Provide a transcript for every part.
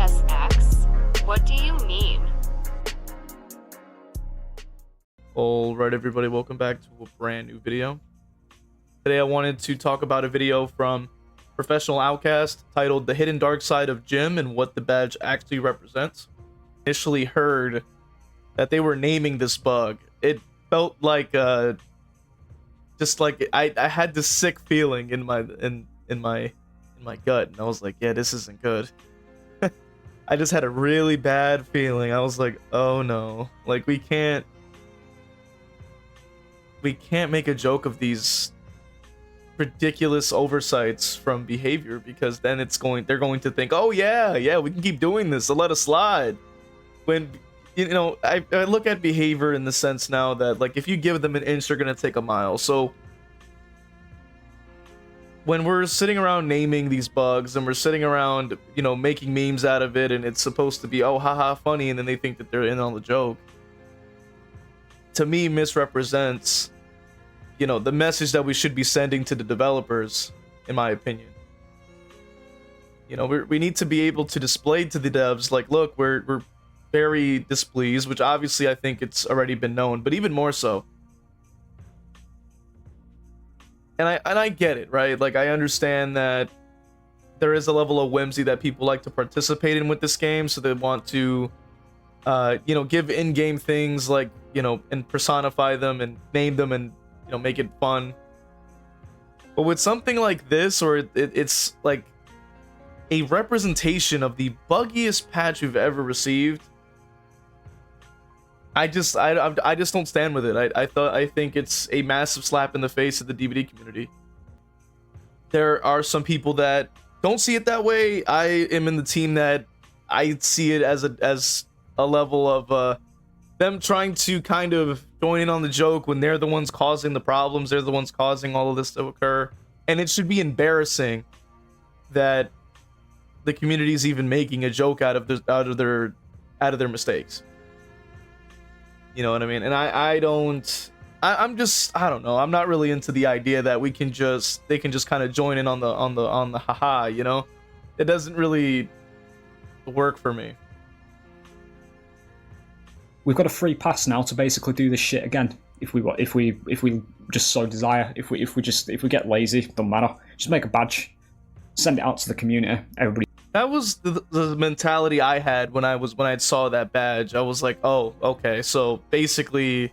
v.h.s.x? What do you mean? Alright everybody, welcome back to a brand new video. Today I wanted to talk about a video from Professional Outcast titled The Hidden Dark Side of Gym and What the Badge Actually Represents. Initially heard that they were naming this bug. It felt like just like I had this sick feeling in my gut, and I was like, yeah, this isn't good. I just had a really bad feeling. I was like, oh no, like we can't make a joke of these ridiculous oversights from behavior, because then they're going to think, oh yeah, we can keep doing this, so let us slide. When, you know, I look at behavior in the sense now that, like, if you give them an inch, they're gonna take a mile. So when we're sitting around naming these bugs and we're sitting around, you know, making memes out of it, and it's supposed to be, oh, haha, funny, and then they think that they're in on the joke, to me misrepresents, you know, the message that we should be sending to the developers, in my opinion. You know, we need to be able to display to the devs, like, look, we're very displeased, which obviously I think it's already been known, but even more so. And I get it, right? Like, I understand that there is a level of whimsy that people like to participate in with this game, so they want to, you know, give in-game things, like, you know, and personify them and name them and, you know, make it fun. But with something like this, or it's like a representation of the buggiest patch you've ever received, I just don't stand with it. I think it's a massive slap in the face of the DBD community. There are some people that don't see it that way. I am in the team that I see it as a level of them trying to kind of join in on the joke when they're the ones causing the problems. They're the ones causing all of this to occur, and it should be embarrassing that the community is even making a joke out of their mistakes. You know what I mean? And I don't know. I'm not really into the idea that they can just kind of join in on the haha, you know? It doesn't really work for me. We've got a free pass now to basically do this shit again. If we just so desire, if we get lazy, don't matter. Just make a badge, send it out to the community. Everybody. That was the mentality I had when I saw that badge. I was like, oh, okay, so basically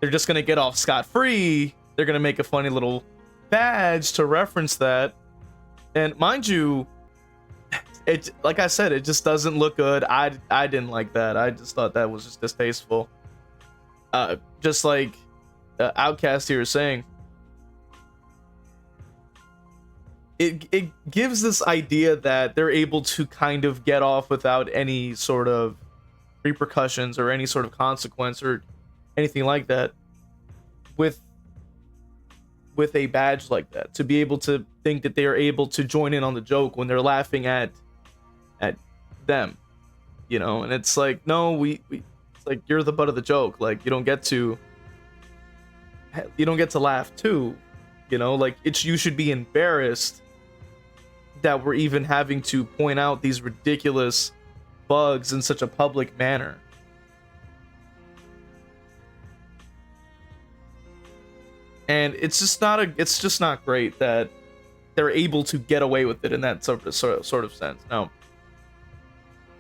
they're just gonna get off scot-free. They're gonna make a funny little badge to reference that. And mind you, it, like I said, it just doesn't look good. I didn't like that. I just thought that was just distasteful. Just like Outcast here is saying, it gives this idea that they're able to kind of get off without any sort of repercussions or any sort of consequence or anything like that with a badge like that. To be able to think that they are able to join in on the joke when they're laughing at them, you know. And it's like, no, it's like, you're the butt of the joke. Like, you don't get to laugh too, you know. Like, you should be embarrassed that we're even having to point out these ridiculous bugs in such a public manner. And it's just not great that they're able to get away with it in that sort of sense. Now,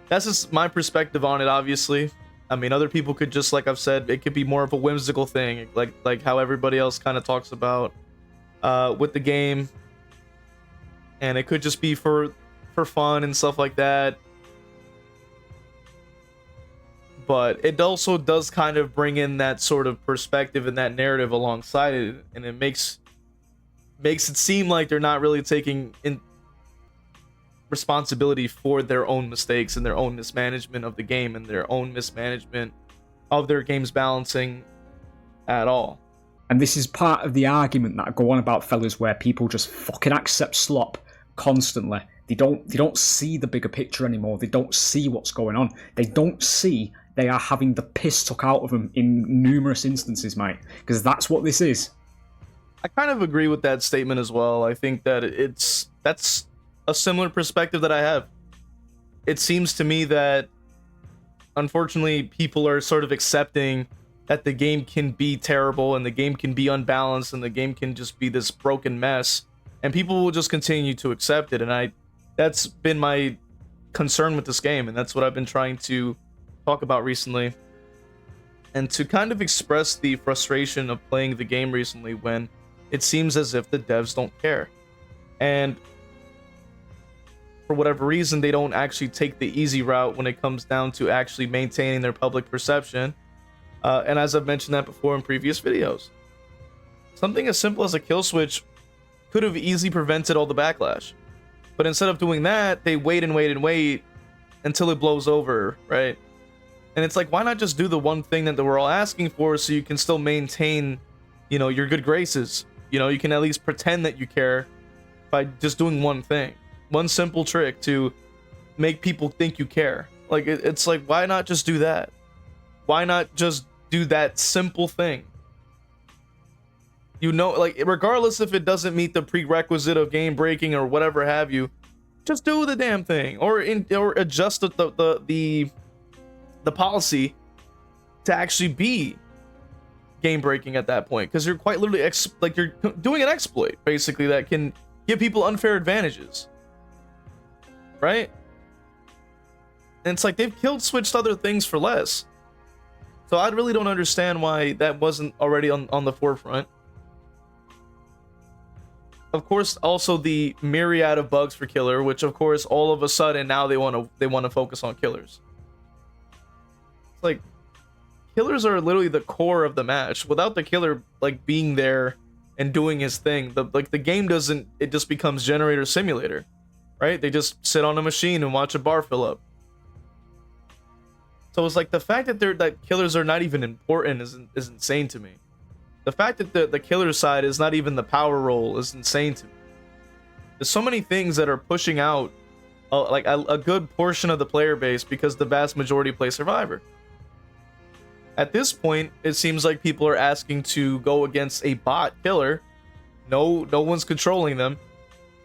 that's just my perspective on it, obviously. I mean, other people could just, like I've said, it could be more of a whimsical thing, like how everybody else kind of talks about with the game. And it could just be for fun and stuff like that. But it also does kind of bring in that sort of perspective and that narrative alongside it, and it makes it seem like they're not really taking in responsibility for their own mistakes and their own mismanagement of the game and their own mismanagement of their game's balancing at all. And this is part of the argument that I go on about, fellas, where people just fucking accept slop constantly. They don't see the bigger picture anymore. They don't see what's going on. They don't see they are having the piss took out of them in numerous instances, mate. Because that's what this is. I kind of agree with that statement as well. I think that that's a similar perspective that I have. it seems to me that unfortunately people are sort of accepting that the game can be terrible and the game can be unbalanced and the game can just be this broken mess, and people will just continue to accept it. And that's been my concern with this game, and that's what I've been trying to talk about recently, and to kind of express the frustration of playing the game recently when it seems as if the devs don't care, and for whatever reason they don't actually take the easy route when it comes down to actually maintaining their public perception. And as I've mentioned that before in previous videos, something as simple as a kill switch could have easily prevented all the backlash, but instead of doing that, they wait and wait and wait until it blows over, right? And it's like, why not just do the one thing that we're all asking for, so you can still maintain, you know, your good graces? You know, you can at least pretend that you care by just doing one thing, one simple trick to make people think you care. Like, it's like, why not just do that? Why not just do that simple thing? You know, like, regardless if it doesn't meet the prerequisite of game breaking or whatever have you, just do the damn thing, or adjust the policy to actually be game breaking at that point, because you're quite literally you're doing an exploit basically that can give people unfair advantages, right? And it's like they've switched other things for less. So I really don't understand why that wasn't already on the forefront. Of course, also the myriad of bugs for killer, which of course all of a sudden now they want to focus on killers. It's like, killers are literally the core of the match. Without the killer like being there and doing his thing, the game doesn't, it just becomes generator simulator, right? They just sit on a machine and watch a bar fill up. So it's like the fact that killers are not even important is insane to me. The fact that the killer side is not even the power role is insane to me. There's so many things that are pushing out like a good portion of the player base because the vast majority play survivor. At this point, it seems like people are asking to go against a bot killer. No one's controlling them,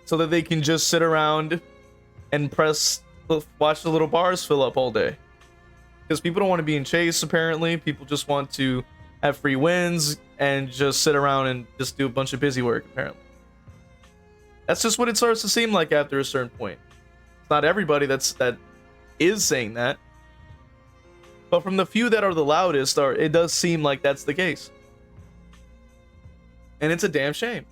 so that they can just sit around and watch the little bars fill up all day. Because people don't want to be in chase, apparently. People just want to have free wins and just sit around and just do a bunch of busy work, apparently. That's just what it starts to seem like after a certain point. It's not everybody that is saying that, but from the few that are the loudest, it does seem like that's the case. And it's a damn shame.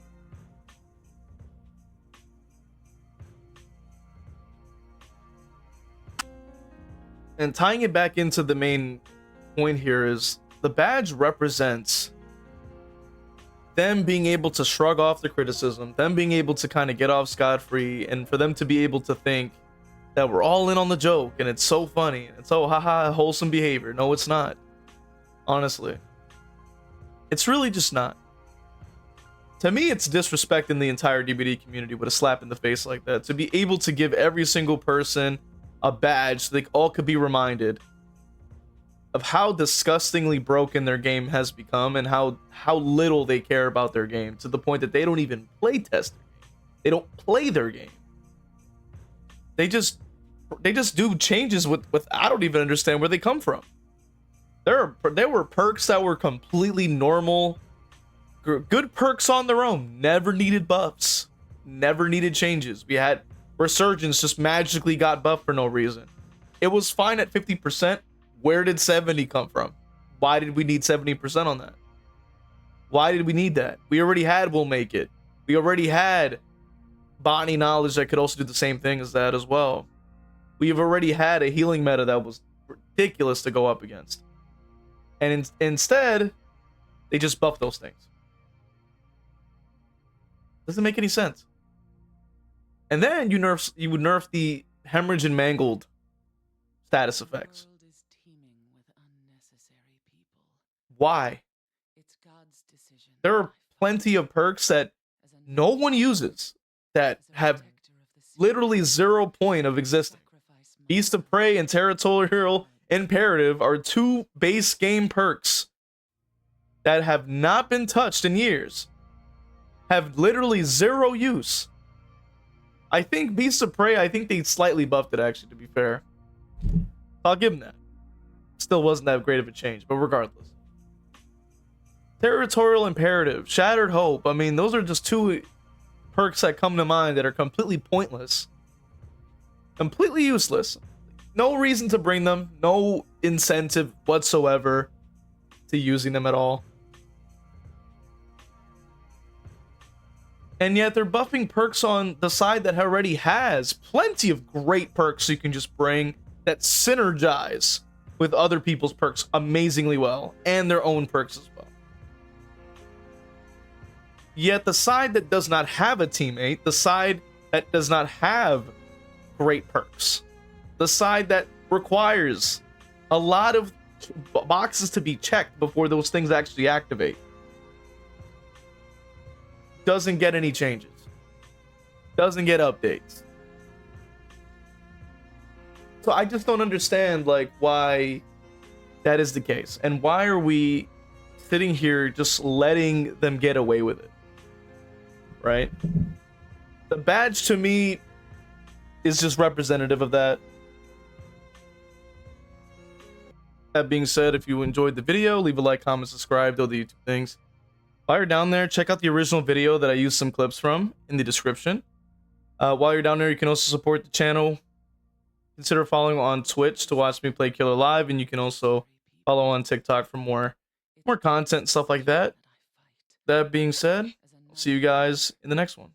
And tying it back into the main point here is the badge represents them being able to shrug off the criticism, them being able to kind of get off scot-free, and for them to be able to think that we're all in on the joke and it's so funny and it's so haha wholesome behavior. No, it's not. Honestly, it's really just not. To me, it's disrespecting the entire DBD community with a slap in the face like that, to be able to give every single person a badge so they all could be reminded of how disgustingly broken their game has become and how little they care about their game, to the point that they don't even play test their game. They don't play their game. They just do changes with I don't even understand where they come from. There were perks that were completely normal, good perks on their own, never needed buffs, never needed changes. We had Resurgence just magically got buffed for no reason. It was fine at 50%. Where did 70 come from? Why did we need 70% on that? Why did we need that? We already had We'll Make It. We already had Botany Knowledge that could also do the same thing as that as well. We've already had a healing meta that was ridiculous to go up against. And instead, they just buff those things. Doesn't make any sense. And then you would nerf the hemorrhage and mangled status effects. Why? There are plenty of perks that no one uses that have literally 0 point of existence. Beast of Prey and Territorial Imperative are 2 base game perks that have not been touched in years, have literally 0 use. I think Beasts of Prey, I think they slightly buffed it, actually, to be fair. I'll give them that. Still wasn't that great of a change, but regardless. Territorial Imperative, Shattered Hope. I mean, those are just two perks that come to mind that are completely pointless. Completely useless. No reason to bring them. No incentive whatsoever to using them at all. And yet they're buffing perks on the side that already has plenty of great perks you can just bring that synergize with other people's perks amazingly well, and their own perks as well. Yet the side that does not have a teammate, the side that does not have great perks, the side that requires a lot of boxes to be checked before those things actually activate, doesn't get any changes, doesn't get updates. So I just don't understand, like, why that is the case, and why are we sitting here just letting them get away with it, right? The badge to me is just representative of that. That being said, if you enjoyed the video, leave a like, comment, subscribe, those are the YouTube things. While you're down there, check out the original video that I used some clips from in the description. While you're down there, you can also support the channel. Consider following on Twitch to watch me play Killer live, and you can also follow on TikTok for more content and stuff like that. That being said, I'll see you guys in the next one.